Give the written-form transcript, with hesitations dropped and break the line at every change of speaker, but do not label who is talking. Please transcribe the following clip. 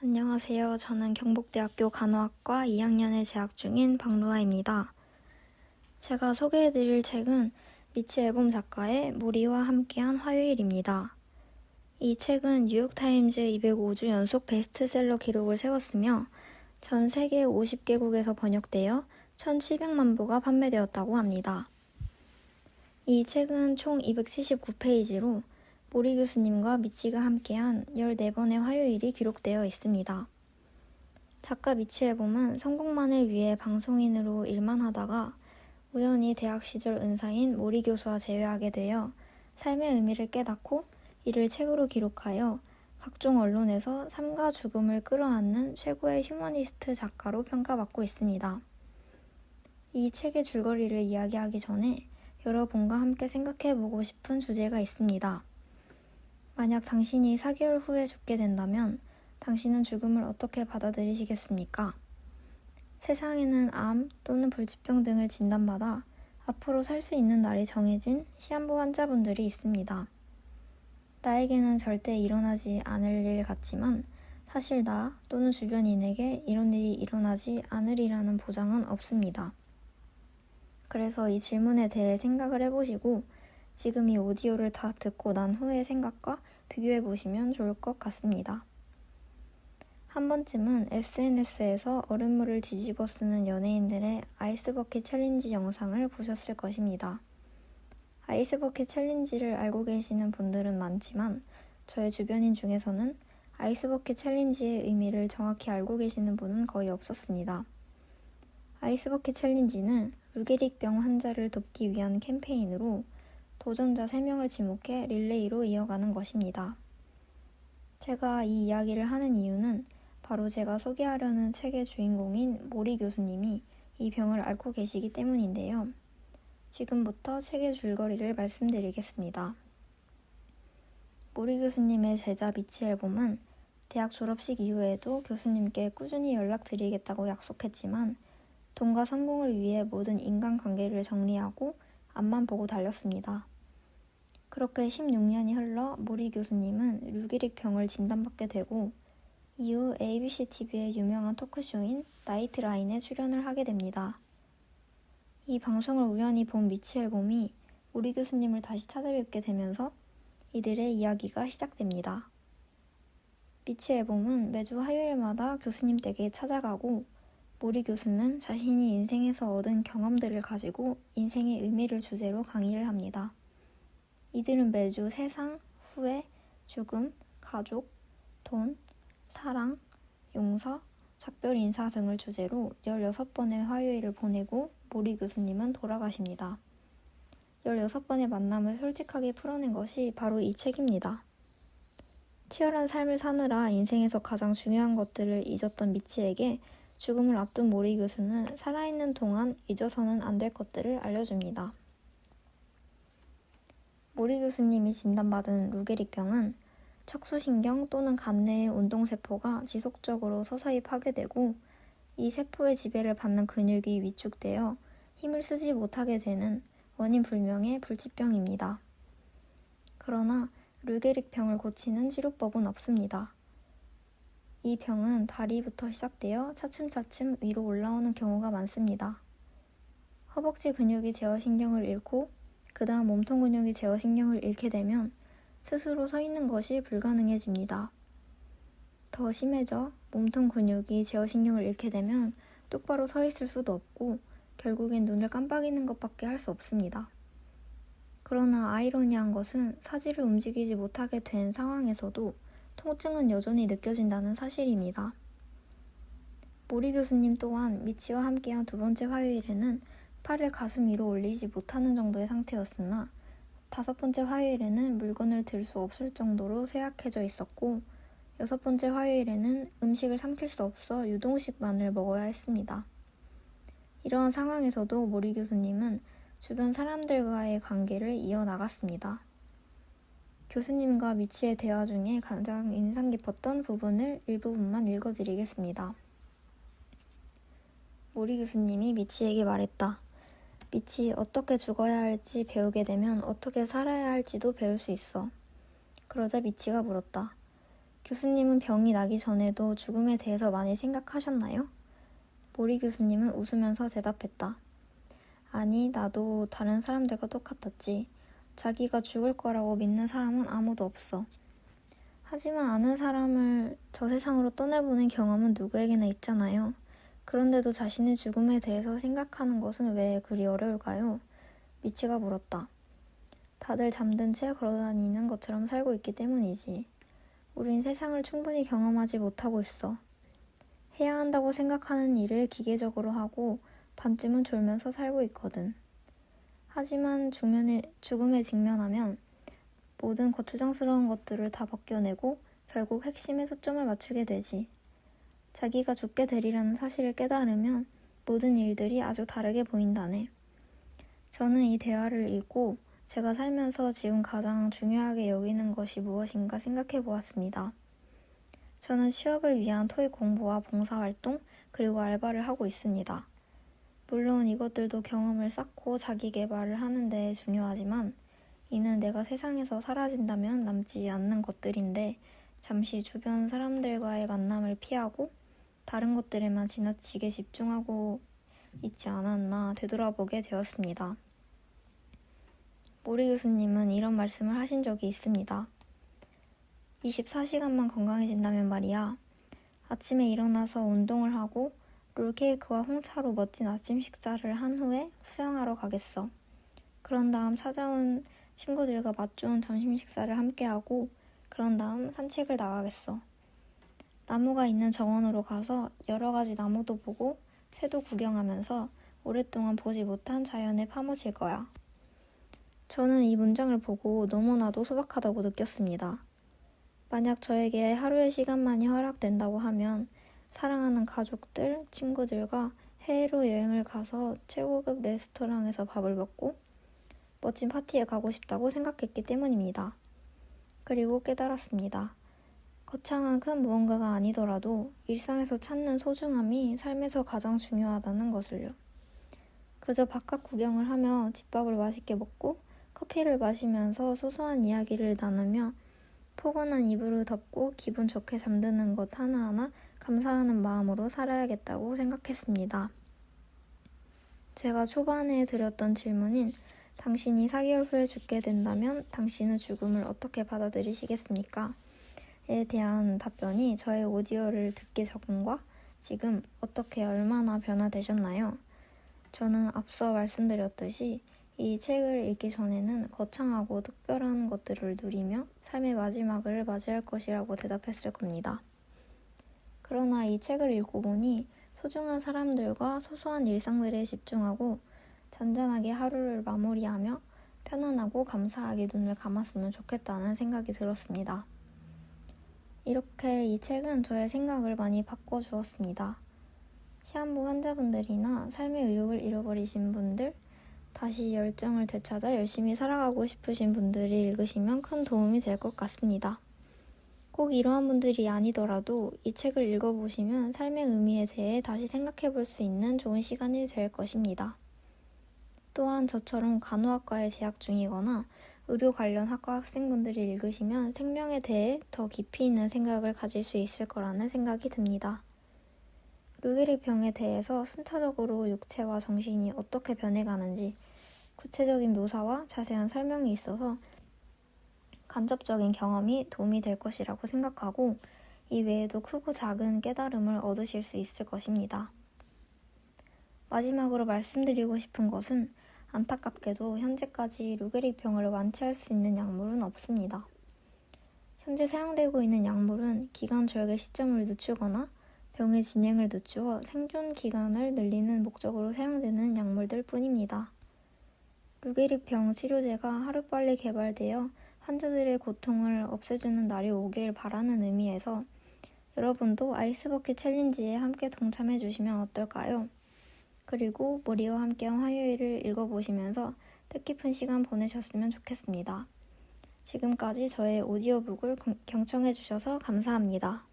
안녕하세요. 저는 경북대학교 간호학과 2학년에 재학 중인 박루아입니다. 제가 소개해드릴 책은 미치 앨범 작가의 모리와 함께한 화요일입니다. 이 책은 뉴욕타임즈 205주 연속 베스트셀러 기록을 세웠으며 전 세계 50개국에서 번역되어 1,700만 부가 판매되었다고 합니다. 이 책은 총 279페이지로 모리 교수님과 미치가 함께한 14번의 화요일이 기록되어 있습니다. 작가 미치 앨범은 성공만을 위해 방송인으로 일만 하다가 우연히 대학 시절 은사인 모리 교수와 재회하게 되어 삶의 의미를 깨닫고 이를 책으로 기록하여 각종 언론에서 삶과 죽음을 끌어안는 최고의 휴머니스트 작가로 평가받고 있습니다. 이 책의 줄거리를 이야기하기 전에 여러분과 함께 생각해보고 싶은 주제가 있습니다. 만약 당신이 4개월 후에 죽게 된다면 당신은 죽음을 어떻게 받아들이시겠습니까? 세상에는 암 또는 불치병 등을 진단받아 앞으로 살 수 있는 날이 정해진 시한부 환자분들이 있습니다. 나에게는 절대 일어나지 않을 일 같지만 사실 나 또는 주변인에게 이런 일이 일어나지 않으리라는 보장은 없습니다. 그래서 이 질문에 대해 생각을 해보시고 지금 이 오디오를 다 듣고 난 후의 생각과 비교해보시면 좋을 것 같습니다. 한 번쯤은 SNS에서 얼음물을 뒤집어 쓰는 연예인들의 아이스버킷 챌린지 영상을 보셨을 것입니다. 아이스버킷 챌린지를 알고 계시는 분들은 많지만 저의 주변인 중에서는 아이스버킷 챌린지의 의미를 정확히 알고 계시는 분은 거의 없었습니다. 아이스버킷 챌린지는 루게릭병 환자를 돕기 위한 캠페인으로 도전자 3명을 지목해 릴레이로 이어가는 것입니다. 제가 이 이야기를 하는 이유는 바로 제가 소개하려는 책의 주인공인 모리 교수님이 이 병을 앓고 계시기 때문인데요. 지금부터 책의 줄거리를 말씀드리겠습니다. 모리 교수님의 제자 미치 앨범은 대학 졸업식 이후에도 교수님께 꾸준히 연락드리겠다고 약속했지만 돈과 성공을 위해 모든 인간관계를 정리하고 앞만 보고 달렸습니다. 그렇게 16년이 흘러 모리 교수님은 루게릭 병을 진단받게 되고 이후 ABC-TV의 유명한 토크쇼인 나이트라인에 출연을 하게 됩니다. 이 방송을 우연히 본 미치 앨범이 모리 교수님을 다시 찾아뵙게 되면서 이들의 이야기가 시작됩니다. 미치 앨범은 매주 화요일마다 교수님 댁에 찾아가고 모리 교수는 자신이 인생에서 얻은 경험들을 가지고 인생의 의미를 주제로 강의를 합니다. 이들은 매주 세상, 후회, 죽음, 가족, 돈, 사랑, 용서, 작별 인사 등을 주제로 16번의 화요일을 보내고 모리 교수님은 돌아가십니다. 16번의 만남을 솔직하게 풀어낸 것이 바로 이 책입니다. 치열한 삶을 사느라 인생에서 가장 중요한 것들을 잊었던 미치에게 죽음을 앞둔 모리 교수는 살아있는 동안 잊어서는 안 될 것들을 알려줍니다. 모리 교수님이 진단받은 루게릭병은 척수신경 또는 간뇌의 운동세포가 지속적으로 서서히 파괴되고 이 세포의 지배를 받는 근육이 위축되어 힘을 쓰지 못하게 되는 원인 불명의 불치병입니다. 그러나 루게릭병을 고치는 치료법은 없습니다. 이 병은 다리부터 시작되어 차츰차츰 위로 올라오는 경우가 많습니다. 허벅지 근육이 제어신경을 잃고 그 다음 몸통 근육이 제어신경을 잃게 되면 스스로 서 있는 것이 불가능해집니다. 더 심해져 몸통 근육이 제어신경을 잃게 되면 똑바로 서 있을 수도 없고 결국엔 눈을 깜빡이는 것밖에 할 수 없습니다. 그러나 아이러니한 것은 사지를 움직이지 못하게 된 상황에서도 통증은 여전히 느껴진다는 사실입니다. 모리 교수님 또한 미치와 함께한 2번째 화요일에는 팔을 가슴 위로 올리지 못하는 정도의 상태였으나 5번째 화요일에는 물건을 들 수 없을 정도로 쇠약해져 있었고 6번째 화요일에는 음식을 삼킬 수 없어 유동식만을 먹어야 했습니다. 이러한 상황에서도 모리 교수님은 주변 사람들과의 관계를 이어나갔습니다. 교수님과 미치의 대화 중에 가장 인상 깊었던 부분을 일부분만 읽어드리겠습니다. 모리 교수님이 미치에게 말했다. 미치, 어떻게 죽어야 할지 배우게 되면 어떻게 살아야 할지도 배울 수 있어. 그러자 미치가 물었다. 교수님은 병이 나기 전에도 죽음에 대해서 많이 생각하셨나요? 모리 교수님은 웃으면서 대답했다. 아니, 나도 다른 사람들과 똑같았지. 자기가 죽을 거라고 믿는 사람은 아무도 없어. 하지만 아는 사람을 저 세상으로 떠내보낸 경험은 누구에게나 있잖아요. 그런데도 자신의 죽음에 대해서 생각하는 것은 왜 그리 어려울까요? 미치가 물었다. 다들 잠든 채 걸어다니는 것처럼 살고 있기 때문이지. 우린 세상을 충분히 경험하지 못하고 있어. 해야 한다고 생각하는 일을 기계적으로 하고 반쯤은 졸면서 살고 있거든. 하지만 죽음에 직면하면 모든 거추장스러운 것들을 다 벗겨내고 결국 핵심에 초점을 맞추게 되지. 자기가 죽게 되리라는 사실을 깨달으면 모든 일들이 아주 다르게 보인다네. 저는 이 대화를 읽고 제가 살면서 지금 가장 중요하게 여기는 것이 무엇인가 생각해 보았습니다. 저는 취업을 위한 토익 공부와 봉사활동 그리고 알바를 하고 있습니다. 물론 이것들도 경험을 쌓고 자기 개발을 하는 데 중요하지만 이는 내가 세상에서 사라진다면 남지 않는 것들인데 잠시 주변 사람들과의 만남을 피하고 다른 것들에만 지나치게 집중하고 있지 않았나 되돌아보게 되었습니다. 모리 교수님은 이런 말씀을 하신 적이 있습니다. 24시간만 건강해진다면 말이야. 아침에 일어나서 운동을 하고 롤케이크와 홍차로 멋진 아침 식사를 한 후에 수영하러 가겠어. 그런 다음 찾아온 친구들과 맛 좋은 점심 식사를 함께하고 그런 다음 산책을 나가겠어. 나무가 있는 정원으로 가서 여러 가지 나무도 보고 새도 구경하면서 오랫동안 보지 못한 자연에 파묻힐 거야. 저는 이 문장을 보고 너무나도 소박하다고 느꼈습니다. 만약 저에게 하루의 시간만이 허락된다고 하면 사랑하는 가족들, 친구들과 해외로 여행을 가서 최고급 레스토랑에서 밥을 먹고 멋진 파티에 가고 싶다고 생각했기 때문입니다. 그리고 깨달았습니다. 거창한 큰 무언가가 아니더라도 일상에서 찾는 소중함이 삶에서 가장 중요하다는 것을요. 그저 바깥 구경을 하며 집밥을 맛있게 먹고 커피를 마시면서 소소한 이야기를 나누며 포근한 이불을 덮고 기분 좋게 잠드는 것 하나하나 감사하는 마음으로 살아야겠다고 생각했습니다. 제가 초반에 드렸던 질문인 당신이 4개월 후에 죽게 된다면 당신은 죽음을 어떻게 받아들이시겠습니까? 에 대한 답변이 저의 오디오를 듣기 전과 지금 어떻게 얼마나 변화되셨나요? 저는 앞서 말씀드렸듯이 이 책을 읽기 전에는 거창하고 특별한 것들을 누리며 삶의 마지막을 맞이할 것이라고 대답했을 겁니다. 그러나 이 책을 읽고 보니 소중한 사람들과 소소한 일상들에 집중하고 잔잔하게 하루를 마무리하며 편안하고 감사하게 눈을 감았으면 좋겠다는 생각이 들었습니다. 이렇게 이 책은 저의 생각을 많이 바꿔주었습니다. 시한부 환자분들이나 삶의 의욕을 잃어버리신 분들, 다시 열정을 되찾아 열심히 살아가고 싶으신 분들이 읽으시면 큰 도움이 될 것 같습니다. 꼭 이러한 분들이 아니더라도 이 책을 읽어보시면 삶의 의미에 대해 다시 생각해 볼 수 있는 좋은 시간이 될 것입니다. 또한 저처럼 간호학과에 재학 중이거나 의료 관련 학과 학생분들이 읽으시면 생명에 대해 더 깊이 있는 생각을 가질 수 있을 거라는 생각이 듭니다. 루게릭 병에 대해서 순차적으로 육체와 정신이 어떻게 변해가는지 구체적인 묘사와 자세한 설명이 있어서 간접적인 경험이 도움이 될 것이라고 생각하고 이 외에도 크고 작은 깨달음을 얻으실 수 있을 것입니다. 마지막으로 말씀드리고 싶은 것은 안타깝게도 현재까지 루게릭 병을 완치할 수 있는 약물은 없습니다. 현재 사용되고 있는 약물은 기간 절개 시점을 늦추거나 병의 진행을 늦추어 생존 기간을 늘리는 목적으로 사용되는 약물들 뿐입니다. 루게릭 병 치료제가 하루빨리 개발되어 환자들의 고통을 없애주는 날이 오길 바라는 의미에서 여러분도 아이스버킷 챌린지에 함께 동참해 주시면 어떨까요? 그리고 모리와 함께한 화요일을 읽어보시면서 뜻깊은 시간 보내셨으면 좋겠습니다. 지금까지 저의 오디오북을 경청해 주셔서 감사합니다.